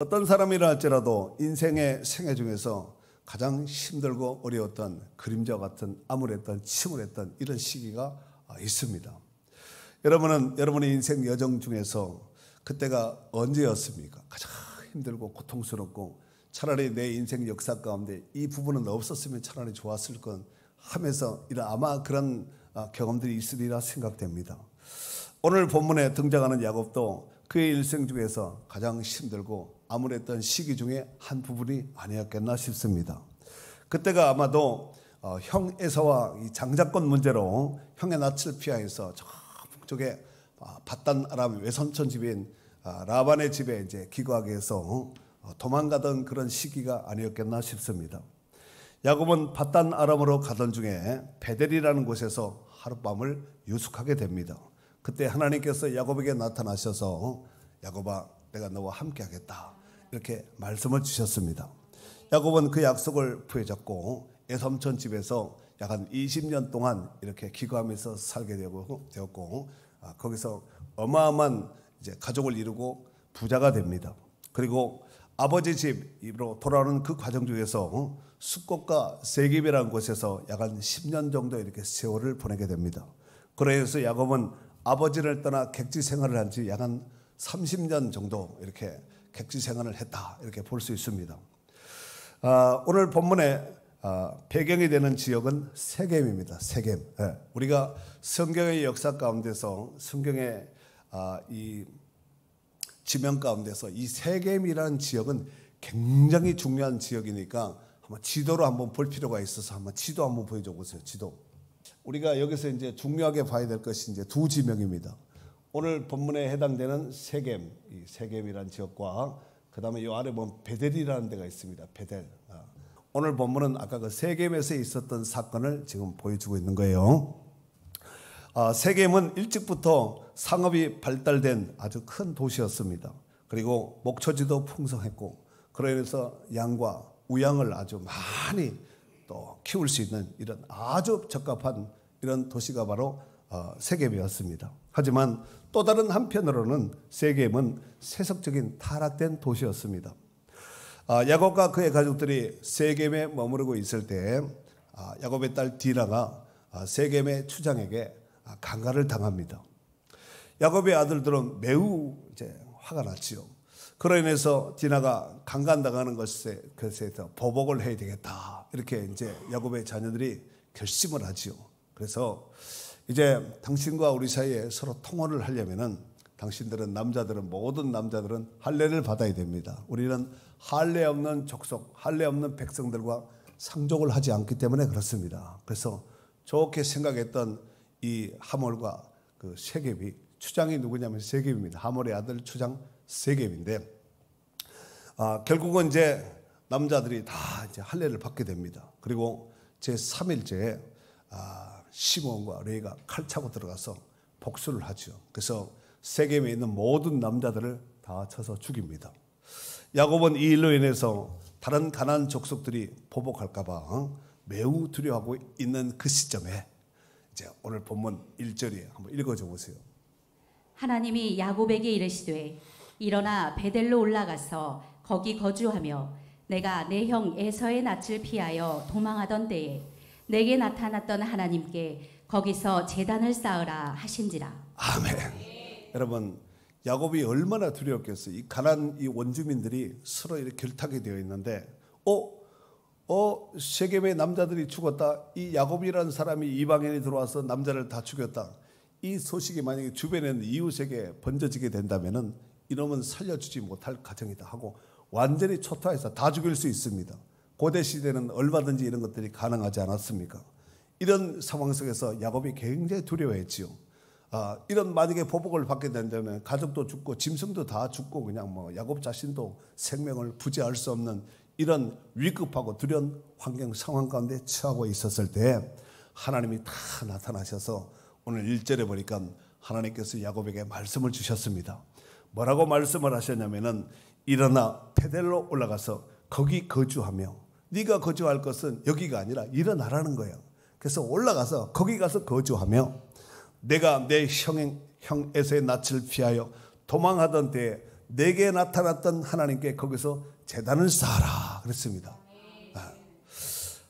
어떤 사람이라 할지라도 인생의 생애 중에서 가장 힘들고 어려웠던 그림자 같은 암울했던 침울했던 이런 시기가 있습니다. 여러분은 여러분의 인생 여정 중에서 그때가 언제였습니까? 가장 힘들고 고통스럽고 차라리 내 인생 역사 가운데 이 부분은 없었으면 차라리 좋았을 것 하면서 아마 그런 경험들이 있으리라 생각됩니다. 오늘 본문에 등장하는 야곱도 그의 일생 중에서 가장 힘들고 암울했던 시기 중에 한 부분이 아니었겠나 싶습니다. 그때가 아마도 형 에서와 이 장자권 문제로 형의 낯을 피하여서 저 북쪽에 밧단 아람 외삼촌 집인 라반의 집에 이제 기거하기 위해서 도망가던 그런 시기가 아니었겠나 싶습니다. 야곱은 밧단 아람으로 가던 중에 베델이라는 곳에서 하룻밤을 유숙하게 됩니다. 그때 하나님께서 야곱에게 나타나셔서 야곱아, 내가 너와 함께 하겠다 이렇게 말씀을 주셨습니다. 야곱은 그 약속을 부여잡고 외삼촌 집에서 약 한 20년 동안 이렇게 기거하면서 살게 되었고 거기서 어마어마한 이제 가족을 이루고 부자가 됩니다. 그리고 아버지 집으로 돌아오는 그 과정 중에서 숫곳과 세겜이라는 곳에서 약 한 10년 정도 이렇게 세월을 보내게 됩니다. 그래서 야곱은 아버지를 떠나 객지 생활을 한 지 약 한 30년 정도 이렇게 객지 생활을 했다 이렇게 볼 수 있습니다. 오늘 본문에 배경이 되는 지역은 세겜입니다. 세겜. 우리가 성경의 역사 가운데서 성경의 이 지명 가운데서 이 세겜이라는 지역은 굉장히 중요한 지역이니까 한번 지도로 한번 볼 필요가 있어서 한번 지도 한번 보여줘 보세요. 지도. 우리가 여기서 이제 중요하게 봐야 될 것이 이제 두 지명입니다. 오늘 본문에 해당되는 세겜, 이 세겜이라는 지역과 그 다음에 이 아래 보면 베델이라는 데가 있습니다. 베델. 오늘 본문은 아까 그 세겜에서 있었던 사건을 지금 보여주고 있는 거예요. 세겜은 일찍부터 상업이 발달된 아주 큰 도시였습니다. 그리고 목초지도 풍성했고 그러면서 양과 우양을 아주 많이 또 키울 수 있는 이런 아주 적합한 이런 도시가 바로 세겜이었습니다. 하지만 또 다른 한편으로는 세겜은 세속적인 타락된 도시였습니다. 야곱과 그의 가족들이 세겜에 머무르고 있을 때 야곱의 딸 디나가 세겜의 추장에게 강간을 당합니다. 야곱의 아들들은 매우 이제 화가 났지요. 그로 인해서 디나가 강간당하는 것에 대해서 보복을 해야 되겠다. 이렇게 이제 야곱의 자녀들이 결심을 하지요. 그래서 이제 당신과 우리 사이에 서로 통혼을 하려면은 당신들은 모든 남자들은 할례를 받아야 됩니다. 우리는 할례 없는 족속, 할례 없는 백성들과 상족을 하지 않기 때문에 그렇습니다. 그래서 좋게 생각했던 이 하몰과 그 세겜이 추장이 누구냐면 세겜입니다. 하몰의 아들 추장 세겜인데 결국은 이제 남자들이 다 이제 할례를 받게 됩니다. 그리고 제 3일째에 시몬과 레이가 칼 차고 들어가서 복수를 하죠. 그래서 세겜에 있는 모든 남자들을 다 쳐서 죽입니다. 야곱은 이 일로 인해서 다른 가나안 족속들이 보복할까 봐 매우 두려워하고 있는 그 시점에 이제 오늘 본문 1절에 한번 읽어줘 보세요. 하나님이 야곱에게 이르시되 일어나 베델로 올라가서 거기 거주하며 내가 내 형 에서의 낯을 피하여 도망하던 때에 내게 나타났던 하나님께 거기서 제단을 쌓으라 하신지라. 아멘. 여러분 야곱이 얼마나 두려웠겠어요. 이 가나안 이 원주민들이 서로 이렇게 결탁이 되어 있는데 세겜의 남자들이 죽었다. 이 야곱이라는 사람이 이방인이 들어와서 남자를 다 죽였다. 이 소식이 만약에 주변에 있는 이웃에게 번져지게 된다면은 이놈은 살려주지 못할 가정이다 하고 완전히 초토화해서 다 죽일 수 있습니다. 고대 시대는 얼마든지 이런 것들이 가능하지 않았습니까? 이런 상황 속에서 야곱이 굉장히 두려워했지요. 이런 만약에 보복을 받게 된다면 가족도 죽고 짐승도 다 죽고 그냥 야곱 자신도 생명을 부지할 수 없는 이런 위급하고 두려운 환경 상황 가운데 처하고 있었을 때 하나님이 다 나타나셔서 오늘 1절에 보니까 하나님께서 야곱에게 말씀을 주셨습니다. 뭐라고 말씀을 하셨냐면은 일어나 베델로 올라가서 거기 거주하며 네가 거주할 것은 여기가 아니라 일어나라는 거예요. 그래서 올라가서 거기 가서 거주하며 내가 내 형 에서의 낯을 피하여 도망하던 때에 내게 나타났던 하나님께 거기서 제단을 쌓아라 그랬습니다.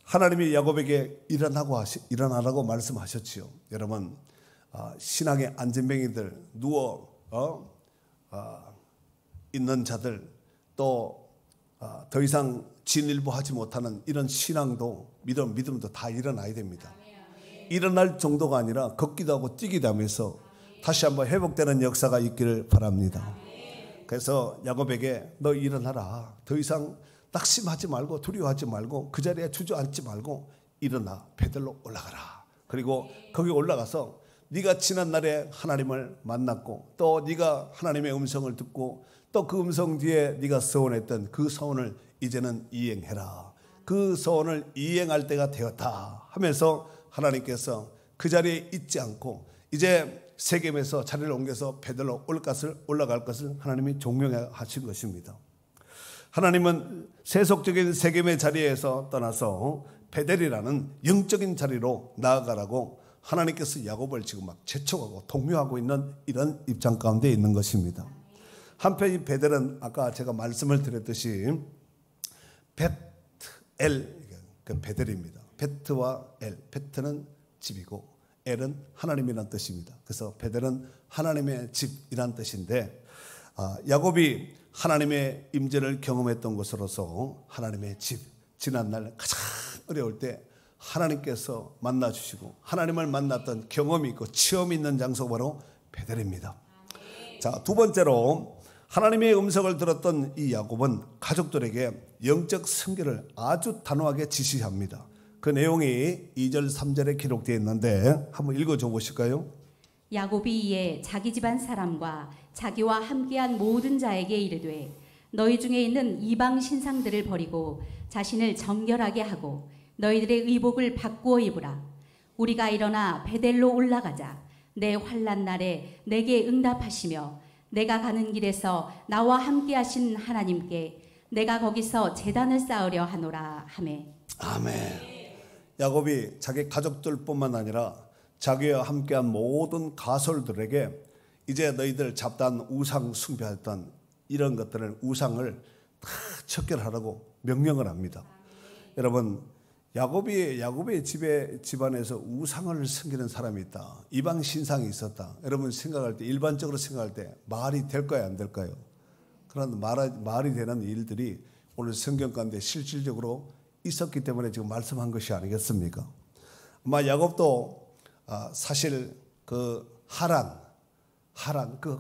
하나님이 야곱에게 일어나라고 말씀하셨지요. 여러분, 신앙의 안진뱅이들, 누워 있는 자들, 또 더 이상 진일보하지 못하는 이런 신앙도 믿음도 다 일어나야 됩니다. 일어날 정도가 아니라 걷기도 하고 뛰기도 하면서 다시 한번 회복되는 역사가 있기를 바랍니다. 그래서 야곱에게 너 일어나라. 더 이상 낙심하지 말고 두려워하지 말고 그 자리에 주저앉지 말고 일어나 베델로 올라가라. 그리고 거기 올라가서 네가 지난 날에 하나님을 만났고 또 네가 하나님의 음성을 듣고 또 그 음성 뒤에 네가 서원했던 그 서원을 이제는 이행해라. 그 서원을 이행할 때가 되었다 하면서 하나님께서 그 자리에 있지 않고 이제 세겜에서 자리를 옮겨서 베델로 올라갈 것을 하나님이 종명하신 것입니다. 하나님은 세속적인 세겜의 자리에서 떠나서 베델이라는 영적인 자리로 나아가라고 하나님께서 야곱을 지금 막 재촉하고 독려하고 있는 이런 입장 가운데 있는 것입니다. 한편 이 베델은 아까 제가 말씀을 드렸듯이 벳엘, 그 베델입니다. 베트와 엘, 베트는 집이고 엘은 하나님이라는 뜻입니다. 그래서 베델은 하나님의 집이라는 뜻인데 야곱이 하나님의 임재를 경험했던 것으로서 하나님의 집, 지난날 가장 어려울 때 하나님께서 만나주시고 하나님을 만났던 경험이 있고 체험이 있는 장소가 바로 베델입니다. 자, 두 번째로 하나님의 음성을 들었던 이 야곱은 가족들에게 영적 성결을 아주 단호하게 지시합니다. 그 내용이 2절 3절에 기록되어 있는데 한번 읽어줘 보실까요? 야곱이 이에 자기 집안 사람과 자기와 함께한 모든 자에게 이르되 너희 중에 있는 이방 신상들을 버리고 자신을 정결하게 하고 너희들의 의복을 바꾸어 입으라. 우리가 일어나 베델로 올라가자. 내 환난 날에 내게 응답하시며 내가 가는 길에서 나와 함께 하신 하나님께 내가 거기서 제단을 쌓으려 하노라 하매. 아멘. 야곱이 자기 가족들뿐만 아니라 자기와 함께한 모든 가솔들에게 이제 너희들 잡다한 우상 숭배했던 이런 것들을 우상을 다 척결하라고 명령을 합니다. 여러분, 야곱의 집안에서 우상을 섬기는 사람이 있다. 이방 신상이 있었다. 여러분 생각할 때 일반적으로 생각할 때 말이 될까요, 안 될까요? 그런 말이 되는 일들이 오늘 성경 가운데 실질적으로 있었기 때문에 지금 말씀한 것이 아니겠습니까? 아마 야곱도 사실 그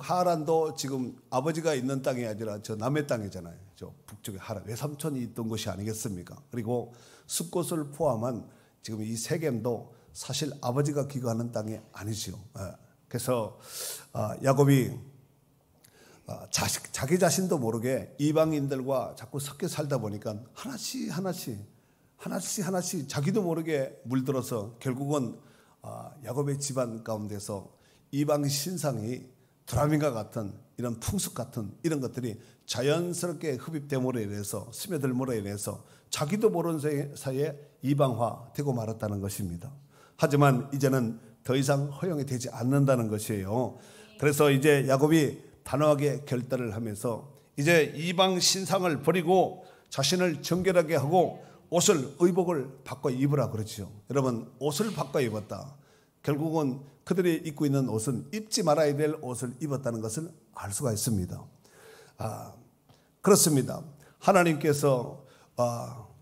하란도 지금 아버지가 있는 땅이 아니라 저 남의 땅이잖아요. 저 북쪽에 하란 외삼촌이 있던 곳이 아니겠습니까? 그리고 숲곳을 포함한 지금 이 세겜도 사실 아버지가 기거하는 땅이 아니죠. 그래서 야곱이 자기 자신도 모르게 이방인들과 자꾸 섞여 살다 보니까 하나씩 자기도 모르게 물들어서 결국은 야곱의 집안 가운데서 이방 신상이 드라민과 같은 이런 풍습 같은 이런 것들이 자연스럽게 흡입됨으로 인해서 스며들므로 인해서 자기도 모르는 사이에 이방화되고 말았다는 것입니다. 하지만 이제는 더 이상 허용이 되지 않는다는 것이에요. 그래서 이제 야곱이 단호하게 결단을 하면서 이제 이방 신상을 버리고 자신을 정결하게 하고 의복을 바꿔 입으라 그러죠. 여러분, 옷을 바꿔 입었다. 결국은 그들이 입고 있는 옷은 입지 말아야 될 옷을 입었다는 것을 알 수가 있습니다. 그렇습니다. 하나님께서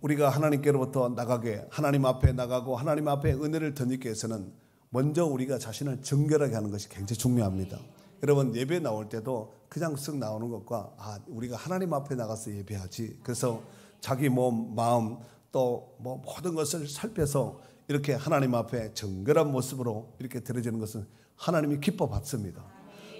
우리가 하나님께로부터 나가게 하나님 앞에 나가고 하나님 앞에 은혜를 덧입기 위해서는 먼저 우리가 자신을 정결하게 하는 것이 굉장히 중요합니다. 여러분, 예배 나올 때도 그냥 쓱 나오는 것과 우리가 하나님 앞에 나가서 예배하지, 그래서 자기 몸, 마음 또 모든 것을 살펴서 이렇게 하나님 앞에 정결한 모습으로 이렇게 드려지는 것은 하나님이 기뻐 받습니다.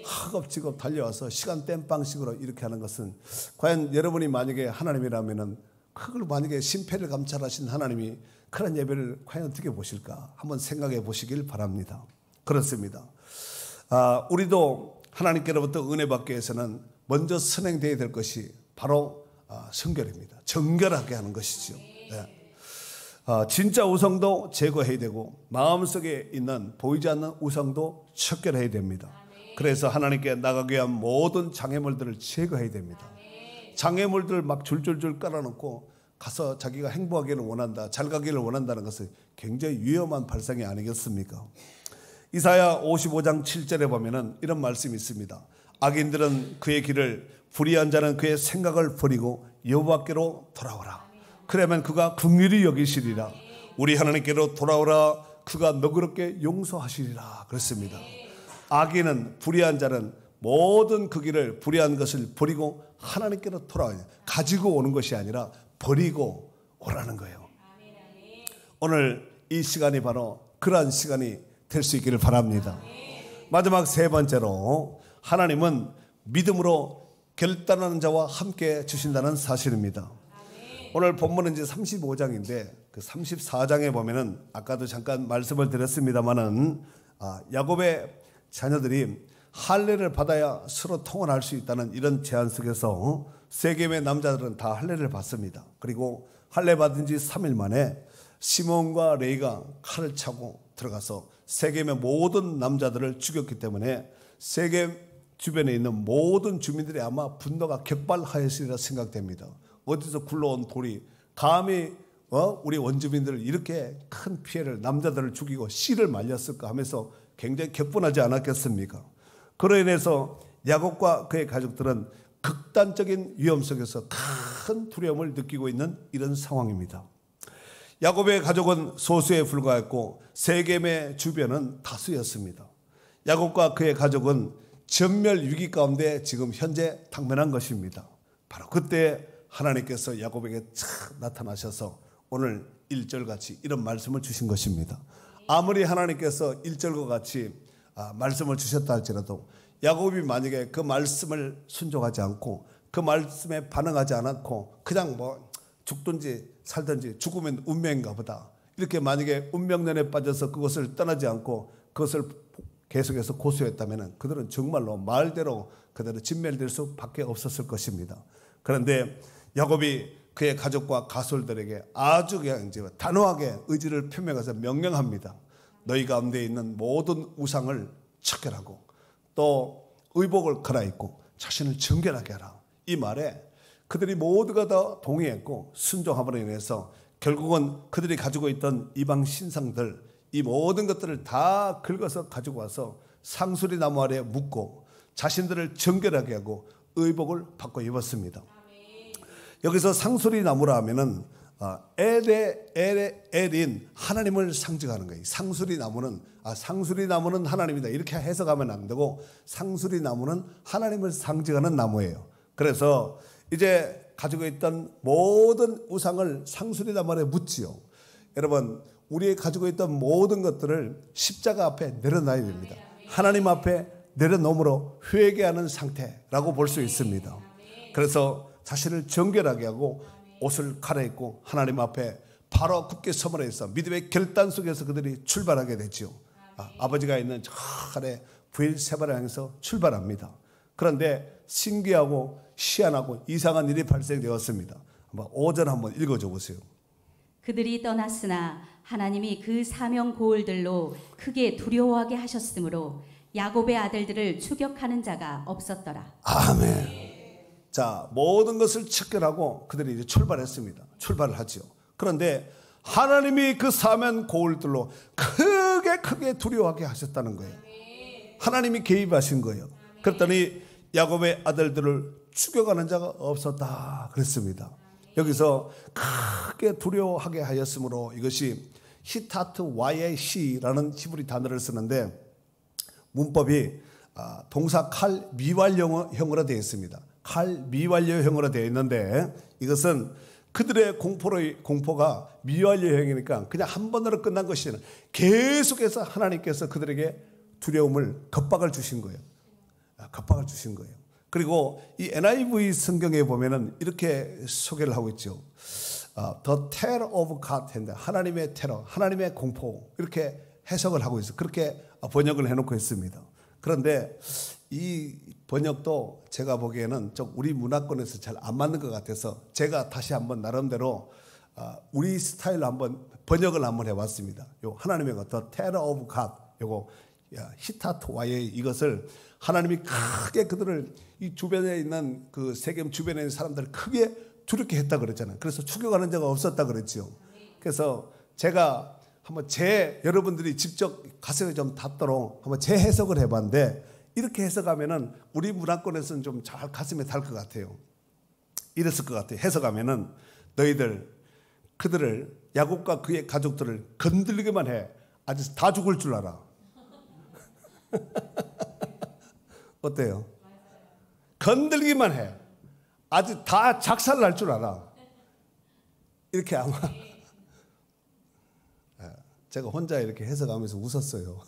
허겁지겁 달려와서 시간 땜빵식으로 이렇게 하는 것은 과연 여러분이 만약에 하나님이라면은 그걸 만약에 심패를 감찰하신 하나님이 그런 예배를 과연 어떻게 보실까 한번 생각해 보시길 바랍니다. 그렇습니다. 우리도 하나님께로부터 은혜 받기 위해서는 먼저 선행되어야 될 것이 바로 성결입니다. 정결하게 하는 것이죠. 진짜 우상도 제거해야 되고 마음속에 있는 보이지 않는 우상도 척결해야 됩니다. 그래서 하나님께 나가기 위한 모든 장애물들을 제거해야 됩니다. 장애물들 막 줄줄줄 깔아놓고 가서 자기가 행복하기를 원한다, 잘 가기를 원한다는 것은 굉장히 위험한 발상이 아니겠습니까? 이사야 55장 7절에 보면은 이런 말씀이 있습니다. 악인들은 그의 길을, 불의한 자는 그의 생각을 버리고 여호와께로 돌아오라. 그러면 그가 긍휼히 여기시리라. 우리 하나님께로 돌아오라. 그가 너그럽게 용서하시리라. 그렇습니다. 악인은, 불의한 자는 모든 그 길을, 불의한 것을 버리고 하나님께로 돌아와요. 가지고 오는 것이 아니라 버리고 오라는 거예요. 오늘 이 시간이 바로 그러한 시간이 될 수 있기를 바랍니다. 마지막 세 번째로, 하나님은 믿음으로 결단하는 자와 함께 주신다는 사실입니다. 오늘 본문은 이제 35장인데 그 34장에 보면은 아까도 잠깐 말씀을 드렸습니다만은 야곱의 자녀들이 할례를 받아야 서로 통혼할 수 있다는 이런 제안 속에서 세겜의 남자들은 다 할례를 받습니다. 그리고 할례 받은 지 3일 만에 시몬과 레이가 칼을 차고 들어가서 세겜의 모든 남자들을 죽였기 때문에 세겜 주변에 있는 모든 주민들이 아마 분노가 격발하였으리라 생각됩니다. 어디서 굴러온 돌이 감히 우리 원주민들을 이렇게 큰 피해를, 남자들을 죽이고 씨를 말렸을까 하면서 굉장히 격분하지 않았겠습니까? 그로 인해서 야곱과 그의 가족들은 극단적인 위험 속에서 큰 두려움을 느끼고 있는 이런 상황입니다. 야곱의 가족은 소수에 불과했고 세겜의 주변은 다수였습니다. 야곱과 그의 가족은 전멸 위기 가운데 지금 현재 당면한 것입니다. 바로 그때 하나님께서 야곱에게 착 나타나셔서 오늘 1절같이 이런 말씀을 주신 것입니다. 아무리 하나님께서 1절과 같이 말씀을 주셨다 할지라도 야곱이 만약에 그 말씀을 순종하지 않고 그 말씀에 반응하지 않았고 그냥 죽든지 살든지 죽으면 운명인가 보다, 이렇게 만약에 운명론에 빠져서 그것을 떠나지 않고 그것을 계속해서 고수했다면 그들은 정말로 말대로 그대로 진멸될 수밖에 없었을 것입니다. 그런데 야곱이 그의 가족과 가솔들에게 아주 그냥 단호하게 의지를 표명해서 명령합니다. 너희 가운데 있는 모든 우상을 척결하고 또 의복을 갈아입고 자신을 정결하게 하라. 이 말에 그들이 모두가 다 동의했고 순종함으로 인해서 결국은 그들이 가지고 있던 이방 신상들, 이 모든 것들을 다 긁어서 가지고 와서 상수리 나무 아래에 묻고 자신들을 정결하게 하고 의복을 바꿔 입었습니다. 여기서 상수리 나무라 하면은 엘인 하나님을 상징하는 거예요. 상수리 나무는 하나님이다 이렇게 해석하면 안 되고 상수리 나무는 하나님을 상징하는 나무예요. 그래서 이제 가지고 있던 모든 우상을 상수리 나무 아래 묻지요. 여러분, 우리의 가지고 있던 모든 것들을 십자가 앞에 내려놔야 됩니다. 하나님 앞에 내려놓음으로 회개하는 상태라고 볼 수 있습니다. 그래서 자신을 정결하게 하고 옷을 갈아입고 하나님 앞에 바로 굳게 서므로 해서 믿음의 결단 속에서 그들이 출발하게 되죠. 아버지가 있는 저 아래 부엘세바를 향해서 출발합니다. 그런데 신기하고 희한하고 이상한 일이 발생되었습니다. 한번 5절 한번 읽어줘 보세요. 그들이 떠났으나 하나님이 그 사명 고을들로 크게 두려워하게 하셨으므로 야곱의 아들들을 추격하는 자가 없었더라. 아멘. 자, 모든 것을 척결하고 그들이 이제 출발했습니다. 출발을 하죠. 그런데 하나님이 그 사명 고을들로 크게 두려워하게 하셨다는 거예요. 하나님이 개입하신 거예요. 그랬더니 야곱의 아들들을 추격하는 자가 없었다 그랬습니다. 여기서 크게 두려워하게 하였으므로 이것이 히타트 YAC라는 히브리 단어를 쓰는데 문법이 동사 칼 미완료형으로 되어 있습니다. 칼 미완료형으로 되어 있는데 이것은 그들의 공포가 미완료형이니까 그냥 한 번으로 끝난 것이 아니라 계속해서 하나님께서 그들에게 두려움을, 겁박을 주신 거예요. 겁박을 주신 거예요. 그리고 이 NIV 성경에 보면은 이렇게 소개를 하고 있죠. The terror of God, 하나님의 테러, 하나님의 공포, 이렇게 해석을 하고 있어요. 그렇게 번역을 해놓고 있습니다. 그런데 이 번역도 제가 보기에는 좀 우리 문화권에서 잘 안 맞는 것 같아서 제가 다시 한번 나름대로 우리 스타일로 한번 번역을 한번 해봤습니다. 요 하나님의 The terror of God, 요거 히타트와의 이것을 하나님이 크게 그들을 이 주변에 있는 그 세겜 주변에 있는 사람들을 크게 두렵게 했다 그랬잖아요. 그래서 추격하는 자가 없었다 그랬죠. 그래서 제가 한번 여러분들이 직접 가슴에 좀 닿도록 한번 재해석을 해봤는데, 이렇게 해석하면은 우리 문화권에서는 좀 잘 가슴에 닿을 것 같아요. 이랬을 것 같아요. 해석하면은 그들을 야곱과 그의 가족들을 건들리기만 해. 아주 다 죽을 줄 알아. 어때요? 건들기만 해. 아주 다 작살 날 줄 알아. 이렇게 아마 제가 혼자 이렇게 해석하면서 웃었어요.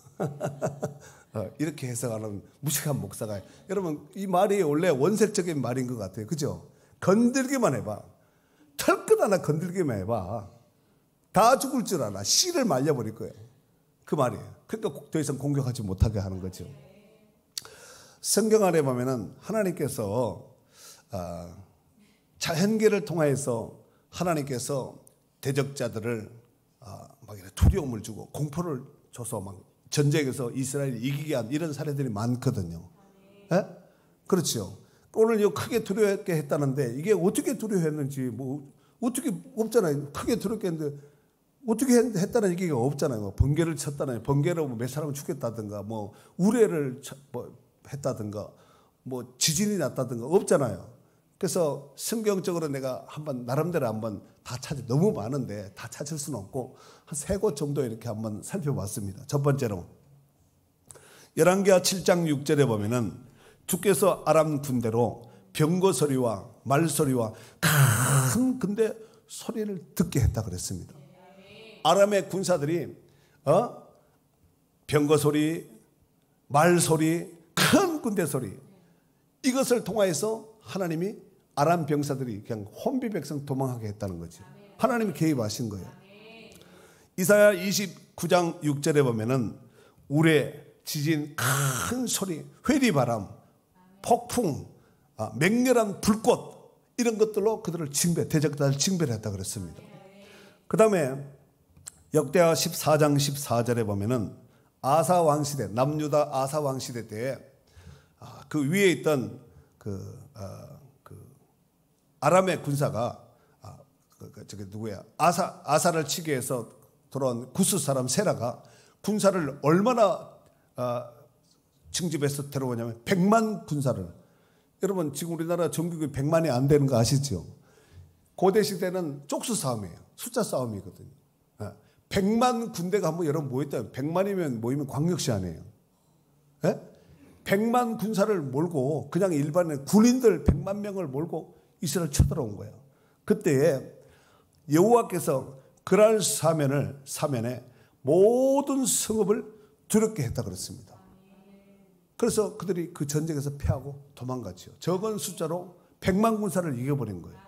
이렇게 해석하는 무식한 목사가, 여러분 이 말이 원래 원색적인 말인 것 같아요. 그죠? 건들기만 해봐. 털끝 하나 건들기만 해봐. 다 죽을 줄 알아. 씨를 말려버릴 거예요. 그 말이에요. 그러니까 더 이상 공격하지 못하게 하는 거죠. 성경 안에 보면은 하나님께서 자연계를 통하여서 하나님께서 대적자들을 막 이렇게 두려움을 주고 공포를 줘서 막 전쟁에서 이스라엘이 이기게 한 이런 사례들이 많거든요. 예? 그렇죠. 오늘 이거 크게 두려웠게 했다는데, 이게 어떻게 두려워했는지 뭐 어떻게 없잖아요. 크게 두렵게 했는데 어떻게 했다는 얘기가 없잖아요. 뭐 번개를 쳤다는, 번개로 몇 사람을 죽였다든가, 뭐 우레를 했다든가, 뭐 지진이 났다든가 없잖아요. 그래서 성경적으로 내가 한번 나름대로 한번 다 너무 많은데 다 찾을 수는 없고 한 3곳 정도 이렇게 한번 살펴봤습니다. 첫 번째로 열왕기하 7장 6절에 보면은 주께서 아람 군대로 병거 소리와 말 소리와 큰 근데 소리를 듣게 했다 그랬습니다. 아람의 군사들이 병거 소리, 말 소리, 큰 군대 소리, 이것을 통하여서 하나님이 아람 병사들이 그냥 혼비 백성 도망하게 했다는 거지. 하나님이 개입하신 거예요. 이사야 29장 6절에 보면은 우레, 지진, 큰 소리, 회리바람, 폭풍, 맹렬한 불꽃, 이런 것들로 그들을 대적자를 징벌했다 그랬습니다. 그 다음에 역대하 14장 14절에 보면은 아사 왕 시대, 남유다 아사 왕 시대 때에 그 위에 있던 아람의 군사가 저기 누구야? 아사를 치게 해서 돌아온 구스 사람 세라가 군사를 얼마나 징집해서 데려오냐면 100만 군사를. 여러분 지금 우리나라 전국이 100만이 안 되는 거 아시죠? 고대 시대는 쪽수 싸움이에요. 숫자 싸움이거든요. 100만 군대가 한번 여러분 모였다. 100만이면 모이면 광역시 아니에요. 100만 군사를 몰고 그냥 일반의 군인들 100만 명을 몰고 이스라엘 쳐들어온 거예요. 그때에 여호와께서 그랄 사면에 모든 성읍을 두렵게 했다 그랬습니다. 그래서 그들이 그 전쟁에서 패하고 도망갔죠. 적은 숫자로 100만 군사를 이겨버린 거예요.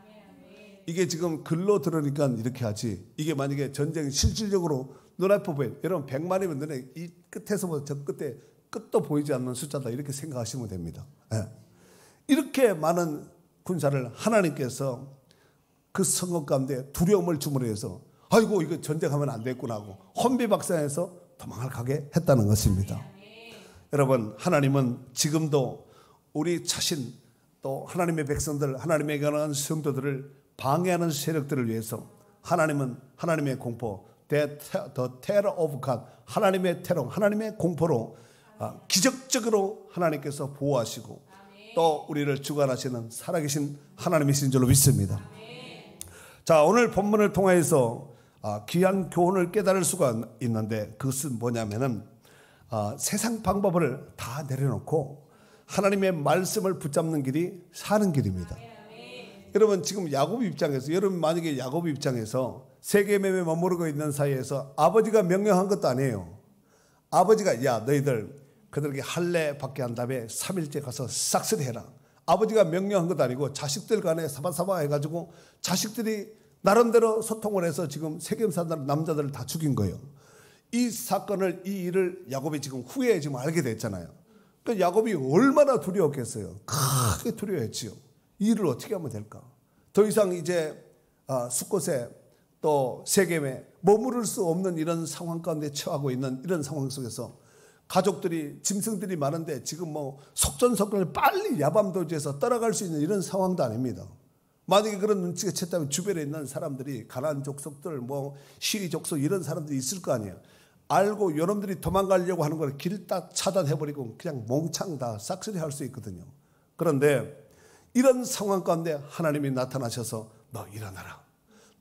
이게 지금 글로 들으니까 이렇게 하지, 이게 만약에 전쟁이 실질적으로 눈앞에 보여요. 여러분 100만이면 눈에 이 끝에서부터 저 끝에 끝도 보이지 않는 숫자다, 이렇게 생각하시면 됩니다. 이렇게 많은 군사를 하나님께서 그 성읍 가운데 두려움을 주므로 해서 아이고 이거 전쟁하면 안 됐구나 하고 혼비박산해서 도망을 가게 했다는 것입니다. 여러분 하나님은 지금도 우리 자신 또 하나님의 백성들, 하나님의 관한 성도들을 방해하는 세력들을 위해서 하나님은 하나님의 공포, The terror of God, 하나님의 테러, 하나님의 공포로 기적적으로 하나님께서 보호하시고 또 우리를 주관하시는 살아계신 하나님이신 줄로 믿습니다. 자, 오늘 본문을 통해서 귀한 교훈을 깨달을 수가 있는데, 그것은 뭐냐면은 세상 방법을 다 내려놓고 하나님의 말씀을 붙잡는 길이 사는 길입니다. 여러분 지금 야곱 입장에서, 여러분 만약에 야곱 입장에서 세겜에 머무르고 있는 사이에서 아버지가 명령한 것도 아니에요. 아버지가 야 너희들 그들에게 할례 받게 한 다음에 3일째 가서 싹쓸이 해라. 아버지가 명령한 것도 아니고 자식들 간에 사바사바 해가지고 자식들이 나름대로 소통을 해서 지금 세겜 사람 남자들을 다 죽인 거예요. 이 사건을, 이 일을 야곱이 지금 후에 지금 알게 됐잖아요. 그러니까 야곱이 얼마나 두려웠겠어요. 크게 두려워했지요. 이 일을 어떻게 하면 될까? 더 이상 이제 숫곳에 또 세겜에 머무를 수 없는 이런 상황 가운데 처하고 있는 이런 상황 속에서 가족들이 짐승들이 많은데 지금 뭐 속전속결 빨리 야밤도주에서 떠나갈 수 있는 이런 상황도 아닙니다. 만약에 그런 눈치가 챘다면 주변에 있는 사람들이 가나안 족속들 뭐 시리 족속 이런 사람들이 있을 거 아니에요. 알고 여러분들이 도망가려고 하는 걸 길 딱 차단해버리고 그냥 몽창 다 싹쓸이 할 수 있거든요. 그런데 이런 상황 가운데 하나님이 나타나셔서 너 일어나라.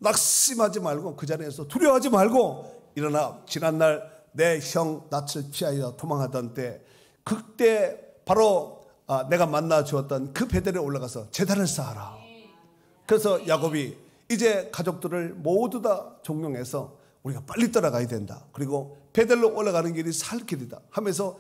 낙심하지 말고 그 자리에서 두려워하지 말고 일어나. 지난날 내 형 낯을 피하여 도망하던 때 그때 바로 내가 만나 주었던 그 베델에 올라가서 제단을 쌓아라. 그래서 야곱이 이제 가족들을 모두 다 종용해서 우리가 빨리 떠나가야 된다. 그리고 베델로 올라가는 길이 살 길이다 하면서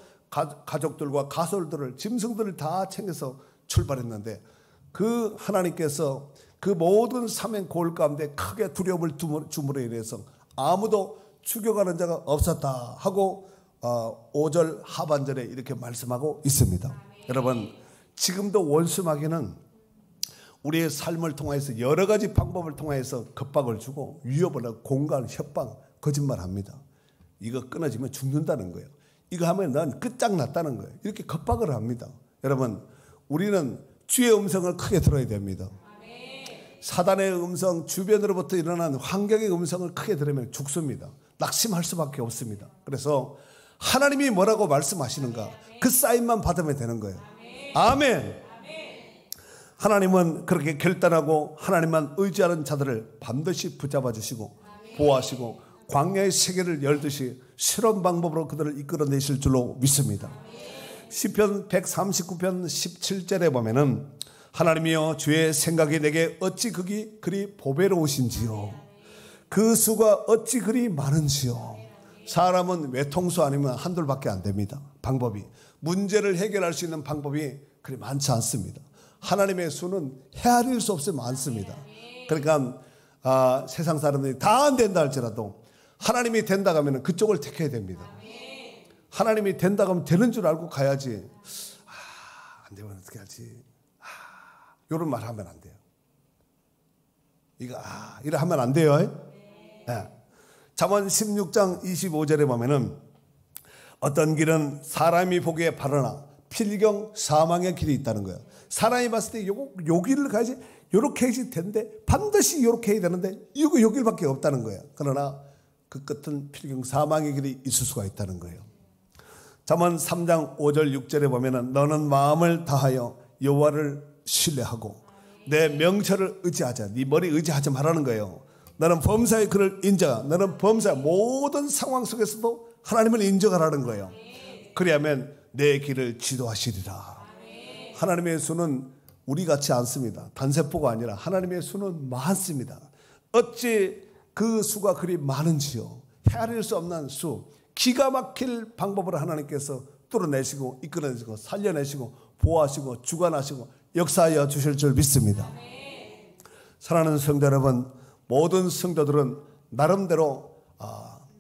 가족들과 가솔들을 짐승들을 다 챙겨서 출발했는데 그 하나님께서 그 모든 사명 고을 가운데 크게 두려움을 주므로 인해서 아무도 죽여가는 자가 없었다 하고 5절 하반절에 이렇게 말씀하고 있습니다. 여러분, 지금도 원수마귀는 우리의 삶을 통해서 여러 가지 방법을 통해서 겁박을 주고 위협을 하고 공갈, 협박, 거짓말합니다. 이거 끊어지면 죽는다는 거예요. 이거 하면 넌 끝장났다는 거예요. 이렇게 겁박을 합니다. 여러분, 우리는 주의 음성을 크게 들어야 됩니다. 사단의 음성, 주변으로부터 일어난 환경의 음성을 크게 들으면 죽습니다. 낙심할 수밖에 없습니다. 그래서 하나님이 뭐라고 말씀하시는가 그 사인만 받으면 되는 거예요. 아멘. 하나님은 그렇게 결단하고 하나님만 의지하는 자들을 반드시 붙잡아 주시고 보호하시고 광야의 세계를 열듯이 실험 방법으로 그들을 이끌어내실 줄로 믿습니다. 시편 139편 17절에 보면은 하나님이여 주의 생각이 내게 어찌 그리 보배로우신지요. 그 수가 어찌 그리 많은지요. 사람은 외통수 아니면 한둘밖에 안 됩니다. 방법이 문제를 해결할 수 있는 방법이 그리 많지 않습니다. 하나님의 수는 헤아릴 수 없이 많습니다. 그러니까 세상 사람들이 다 안 된다 할지라도 하나님이 된다 하면 그쪽을 택해야 됩니다. 하나님이 된다 하면 되는 줄 알고 가야지. 안 되면 어떻게 하지? 이런 말 하면 안 돼요. 이거 이래 하면 안 돼요. 네. 잠언 16장 25절에 보면은 어떤 길은 사람이 보기에 바르나 필경 사망의 길이 있다는 거예요. 사람이 봤을 때 요 길을 가야지 요렇게 해야지 되는데 반드시 요렇게 해야 되는데 요 길밖에 없다는 거예요. 그러나 그 끝은 필경 사망의 길이 있을 수가 있다는 거예요. 잠언 3장 5절 6절에 보면은 너는 마음을 다하여 여호와를 신뢰하고 내 명철을 의지하자. 네 머리 의지하지 말라는 거예요. 너는 범사의 그를 인정하. 너는 범사 모든 상황 속에서도 하나님을 인정하라는 거예요. 그리하면 내 길을 지도하시리라. 하나님의 수는 우리 같지 않습니다. 단세포가 아니라 하나님의 수는 많습니다. 어찌 그 수가 그리 많은지요. 헤아릴 수 없는 수. 기가 막힐 방법으로 하나님께서 뚫어내시고 이끌어내시고 살려내시고 보호하시고 주관하시고 역사하여 주실 줄 믿습니다. 사랑하는 성도 여러분, 모든 성도들은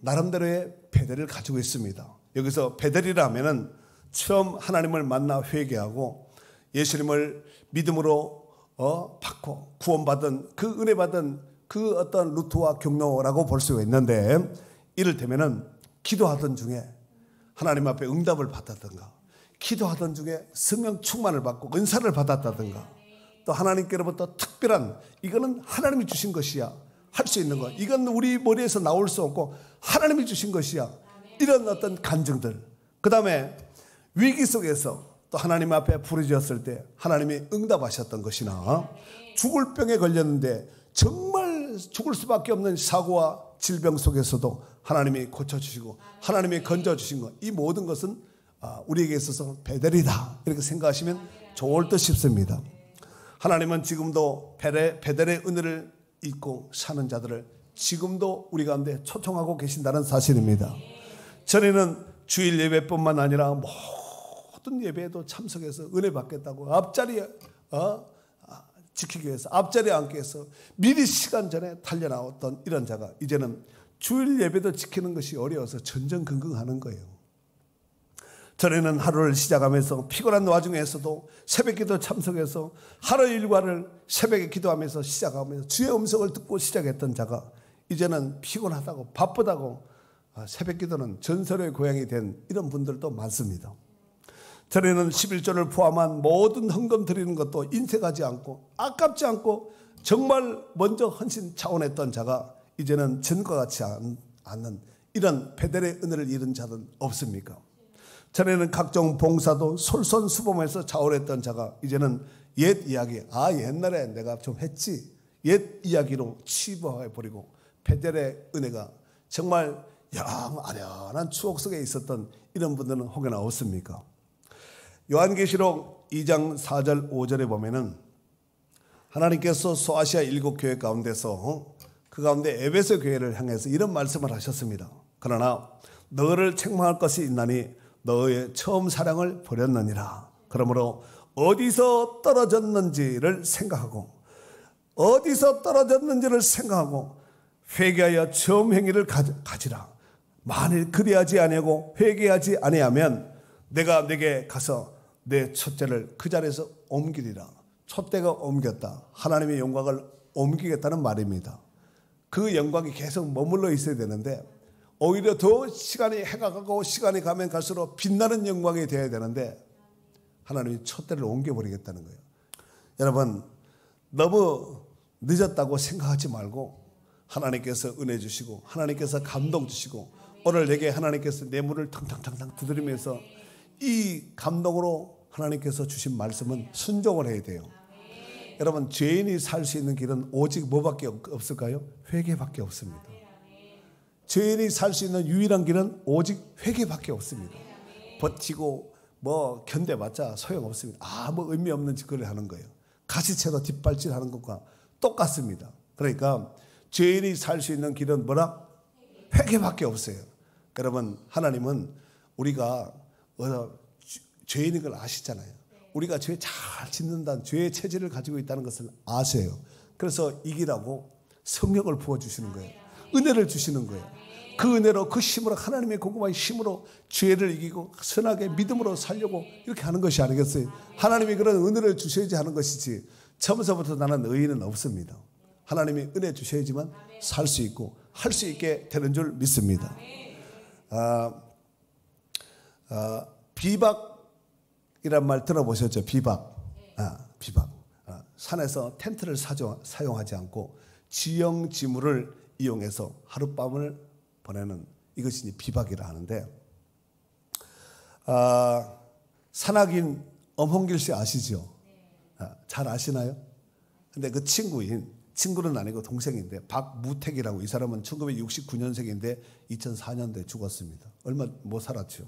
나름대로의 베델을 가지고 있습니다. 여기서 베델이라 하면은 처음 하나님을 만나 회개하고 예수님을 믿음으로 받고 구원받은 그 은혜 받은 그 어떤 루트와 경로라고 볼 수 있는데, 이를테면은 기도하던 중에 하나님 앞에 응답을 받았던가, 기도하던 중에 성령 충만을 받고 은사를 받았다든가, 또 하나님께로부터 특별한, 이거는 하나님이 주신 것이야, 할 수 있는 것, 이건 우리 머리에서 나올 수 없고 하나님이 주신 것이야, 이런 어떤 간증들. 그 다음에 위기 속에서 또 하나님 앞에 부르짖었을 때 하나님이 응답하셨던 것이나, 죽을 병에 걸렸는데 정말 죽을 수밖에 없는 사고와 질병 속에서도 하나님이 고쳐주시고 하나님이 건져주신 것, 이 모든 것은 우리에게 있어서 베델이다, 이렇게 생각하시면 좋을 듯 싶습니다. 하나님은 지금도 베델의 은혜를 잊고 사는 자들을 지금도 우리 가운데 초청하고 계신다는 사실입니다. 전에는 주일 예배뿐만 아니라 모든 예배에도 참석해서 은혜 받겠다고 앞자리에 지키기 위해서, 앞자리에 앉기 위해서 미리 시간 전에 달려나왔던 이런 자가 이제는 주일 예배도 지키는 것이 어려워서 전전긍긍하는 거예요. 전에는 하루를 시작하면서 피곤한 와중에서도 새벽기도 참석해서 하루 일과를 새벽에 기도하면서 시작하면서 주의 음성을 듣고 시작했던 자가 이제는 피곤하다고 바쁘다고 새벽 기도는 전설의 고향이 된 이런 분들도 많습니다. 전에는 11조를 포함한 모든 헌금 드리는 것도 인색하지 않고 아깝지 않고 정말 먼저 헌신 차원했던 자가 이제는 전과 같지 않는 이런 베델의 은혜를 잃은 자는 없습니까? 전에는 각종 봉사도 솔선수범해서 자원했던 자가 이제는 옛 이야기, 옛날에 내가 좀 했지, 옛 이야기로 치부해버리고 베델의 은혜가 정말 영 아련한 추억 속에 있었던 이런 분들은 혹여나 없습니까? 요한계시록 2장 4절 5절에 보면은 하나님께서 소아시아 7교회 가운데서 그 가운데 에베소 교회를 향해서 이런 말씀을 하셨습니다. 그러나 너를 책망할 것이 있나니 너의 처음 사랑을 버렸느니라. 그러므로 어디서 떨어졌는지를 생각하고 회개하여 처음 행위를 가지라. 만일 그리하지 아니하고 회개하지 아니하면 내가 네게 가서 내 촛대를 그 자리에서 옮기리라. 촛대가 옮겼다. 하나님의 영광을 옮기겠다는 말입니다. 그 영광이 계속 머물러 있어야 되는데 오히려 더 시간이 해가 가고 시간이 가면 갈수록 빛나는 영광이 되어야 되는데 하나님이 촛대를 옮겨버리겠다는 거예요. 여러분 너무 늦었다고 생각하지 말고 하나님께서 은혜 주시고 하나님께서 감동 주시고 오늘 내게 하나님께서 내 문을 탕탕탕탕 두드리면서 이 감동으로 하나님께서 주신 말씀은 순종을 해야 돼요. 여러분 죄인이 살 수 있는 길은 오직 뭐밖에 없을까요? 회개밖에 없습니다. 죄인이 살 수 있는 유일한 길은 오직 회개밖에 없습니다. 버티고 뭐 견뎌봤자 소용없습니다. 아무 의미 없는 짓거리를 하는 거예요. 가시채로 뒷발질하는 것과 똑같습니다. 그러니까 죄인이 살 수 있는 길은 뭐라? 회개밖에 없어요. 여러분 하나님은 우리가 죄인인 걸 아시잖아요. 우리가 죄 잘 짓는다는 죄의 체질을 가지고 있다는 것을 아세요. 그래서 이기라고 성령을 부어주시는 거예요. 은혜를 주시는 거예요. 그 은혜로 그 힘으로 하나님의 공급한 힘으로 죄를 이기고 선하게 믿음으로 살려고 이렇게 하는 것이 아니겠어요? 하나님이 그런 은혜를 주셔야지 하는 것이지 처음서부터 나는 의인은 없습니다. 하나님이 은혜 주셔야지만 살 수 있고 할 수 있게 되는 줄 믿습니다. 비박이란 말 들어보셨죠? 비박. 산에서 텐트를 사용하지 않고 지형지물을 이용해서 하룻밤을 보내는 이것이 비박이라 하는데 산악인 엄홍길 씨 아시죠? 잘 아시나요? 근데 그 친구는 아니고 동생인데 박무택이라고 이 사람은 1969년생인데 2004년도에 죽었습니다. 얼마 못 살았죠.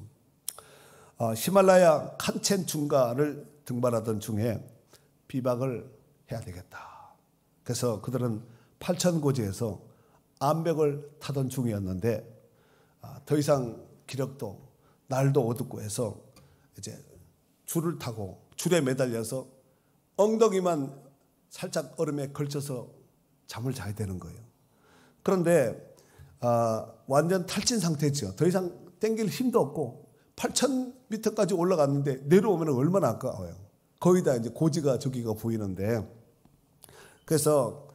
히말라야 칸첸중가를 등반하던 중에 비박을 해야 되겠다. 그래서 그들은 8,000고지에서 암벽을 타던 중이었는데 더 이상 기력도 날도 어둡고 해서 이제 줄을 타고 줄에 매달려서 엉덩이만 살짝 얼음에 걸쳐서 잠을 자야 되는 거예요. 그런데 완전 탈진 상태죠. 더 이상 땡길 힘도 없고 8,000m까지 올라갔는데 내려오면 얼마나 아까워요. 거의 다 이제 고지가 저기가 보이는데 그래서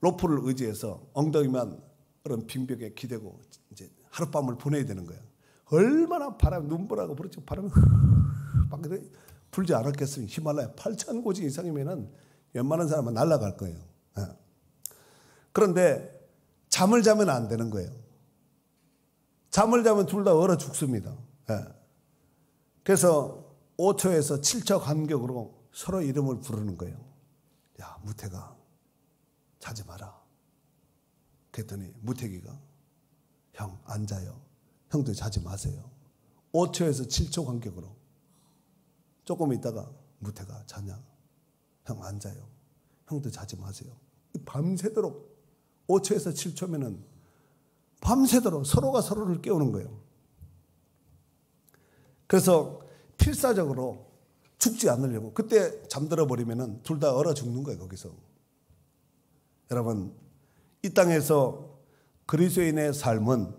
로프를 의지해서 엉덩이만 얼음 빙벽에 기대고 이제 하룻밤을 보내야 되는 거예요. 얼마나 눈보라가 부르죠. 바람이 막 불지 않았겠어요. 히말라야 8,000고지 이상이면은 웬만한 사람은 날아갈 거예요. 그런데 잠을 자면 안 되는 거예요. 잠을 자면 둘 다 얼어 죽습니다. 그래서 5초에서 7초 간격으로 서로 이름을 부르는 거예요. 야, 무태가 자지 마라. 그랬더니 무태기가 형 앉아요. 형도 자지 마세요. 5초에서 7초 간격으로 조금 있다가 무태가 자냐? 형 앉아요. 형도 자지 마세요. 밤새도록 5초에서 7초면은 밤새도록 서로가 서로를 깨우는 거예요. 그래서 필사적으로 죽지 않으려고 그때 잠들어 버리면은 둘 다 얼어 죽는 거예요. 거기서. 여러분 이 땅에서 그리스도인의 삶은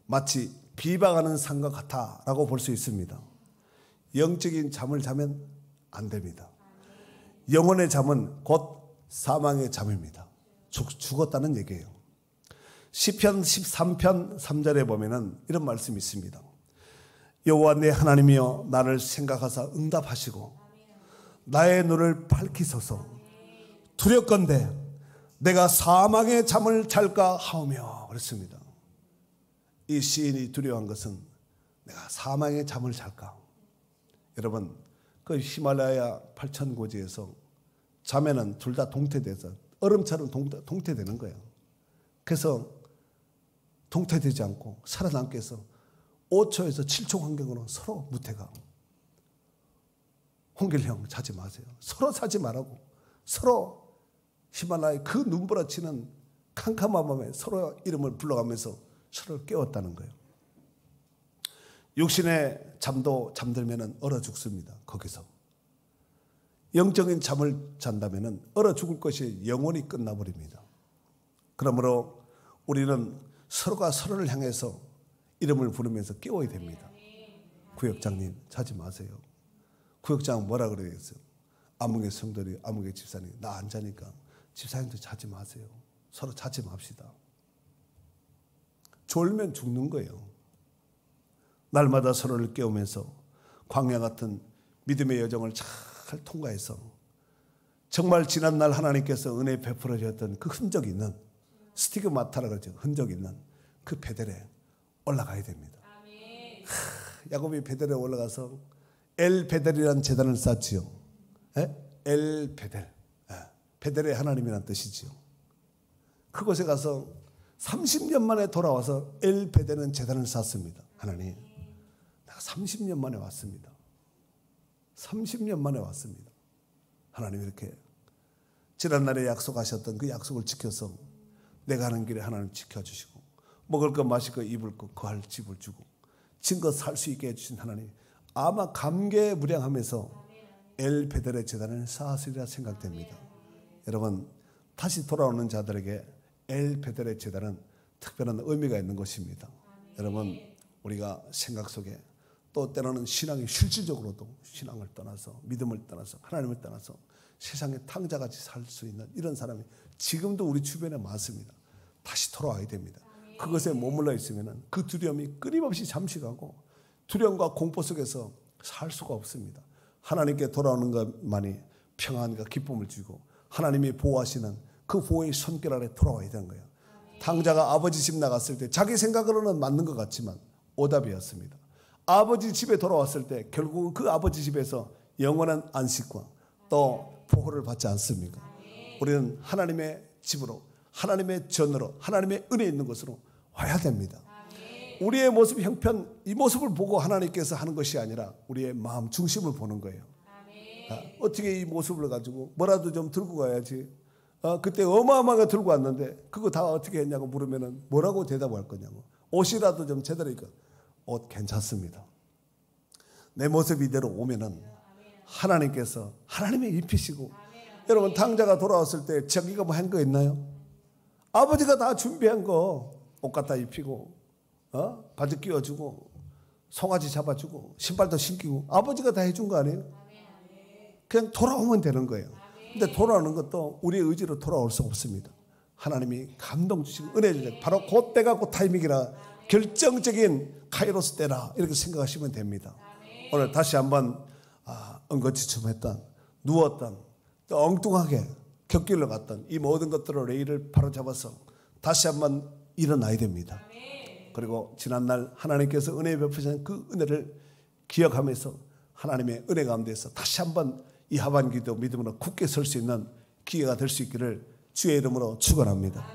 마치 비박하는 산과 같다라고 볼 수 있습니다. 영적인 잠을 자면 안 됩니다. 영혼의 잠은 곧 사망의 잠입니다. 죽었다는 얘기예요. 시편 13편 3절에 보면은 이런 말씀이 있습니다. 여호와 내 하나님이여 나를 생각하사 응답하시고 나의 눈을 밝히소서. 두렵건대 내가 사망의 잠을 잘까 하오며 그랬습니다. 이 시인이 두려워한 것은 내가 사망의 잠을 잘까. 여러분 그 히말라야 8,000고지에서 자매는 둘 다 동태돼서 얼음처럼 동태되는 거예요. 그래서 동태되지 않고 살아남기 위해서 5초에서 7초 간격으로 서로 무태가. 홍길형 자지 마세요. 서로 자지 말라고. 서로 히말라야 그 눈부라치는 캄캄한 밤에 서로 이름을 불러가면서 서로를 깨웠다는 거예요. 육신의 잠도 잠들면 얼어 죽습니다. 거기서. 영적인 잠을 잔다면 얼어 죽을 것이 영원히 끝나버립니다. 그러므로 우리는 서로가 서로를 향해서 이름을 부르면서 깨워야 됩니다. 구역장님 자지 마세요. 구역장 뭐라 그러겠어요? 아무개 성도리, 아무개 집사님 나 안 자니까 집사님도 자지 마세요. 서로 자지 맙시다. 졸면 죽는 거예요. 날마다 서로를 깨우면서 광야 같은 믿음의 여정을 잘 통과해서 정말 지난날 하나님께서 은혜 베풀어 주셨던 그 흔적이 있는 스티그마타라 그러죠. 흔적이 있는 그 베델에 올라가야 됩니다. 야곱이 베델에 올라가서 엘 베델이라는 제단을 쌓지요. 엘 베델. 베델의 하나님이라는 뜻이지요. 그곳에 가서 30년 만에 돌아와서 엘 베델은 제단을 쌓습니다. 하나님, 내가 30년 만에 왔습니다. 30년 만에 왔습니다. 하나님 이렇게 지난날에 약속하셨던 그 약속을 지켜서 내가 하는 길에 하나님 지켜주시고 먹을 것 마실 것 입을 것 거할 집을 주고 진것 살 수 있게 해주신 하나님 아마 감개무량하면서 엘 베델의 제단을 쌓았으리라 생각됩니다. 여러분 다시 돌아오는 자들에게 엘 베델의 제단은 특별한 의미가 있는 것입니다. 여러분 우리가 생각 속에 또 때로는 신앙이 실질적으로도 신앙을 떠나서 믿음을 떠나서 하나님을 떠나서 세상의 탕자같이 살 수 있는 이런 사람이 지금도 우리 주변에 많습니다. 다시 돌아와야 됩니다. 그것에 머물러 있으면 그 두려움이 끊임없이 잠식하고 두려움과 공포 속에서 살 수가 없습니다. 하나님께 돌아오는 것만이 평안과 기쁨을 주고 하나님이 보호하시는 그 보호의 손길 아래 돌아와야 되는 거예요. 탕자가 아버지 집 나갔을 때 자기 생각으로는 맞는 것 같지만 오답이었습니다. 아버지 집에 돌아왔을 때 결국은 그 아버지 집에서 영원한 안식과 또 보호를 받지 않습니까? 우리는 하나님의 집으로 하나님의 전으로 하나님의 은혜 있는 곳으로 와야 됩니다. 우리의 모습 형편 이 모습을 보고 하나님께서 하는 것이 아니라 우리의 마음 중심을 보는 거예요. 어떻게 이 모습을 가지고 뭐라도 좀 들고 가야지. 그때 어마어마하게 들고 왔는데 그거 다 어떻게 했냐고 물으면 뭐라고 대답할 거냐고. 옷이라도 좀 제대로 입고 옷 괜찮습니다. 내 모습 이대로 오면은 하나님께서 하나님이 입히시고 여러분 탕자가 돌아왔을 때 자기가 뭐 한 거 있나요? 아버지가 다 준비한 거 옷 갖다 입히고 바지 끼워주고 송아지 잡아주고 신발도 신기고 아버지가 다 해준 거 아니에요? 그냥 돌아오면 되는 거예요. 근데 돌아오는 것도 우리의 의지로 돌아올 수 없습니다. 하나님이 감동 주시고 은혜 주시고 바로 그 때가 그 타이밍이라 결정적인 카이로스 때라 이렇게 생각하시면 됩니다. 오늘 다시 한번 엉거지춤했던 누웠던 또 엉뚱하게 곁길로 갔던 이 모든 것들을 레일을 바로잡아서 다시 한번 일어나야 됩니다. 그리고 지난날 하나님께서 은혜 베푸신 그 은혜를 기억하면서 하나님의 은혜 가운데서 다시 한번 이 하반기도 믿음으로 굳게 설 수 있는 기회가 될 수 있기를 주의 이름으로 축원합니다.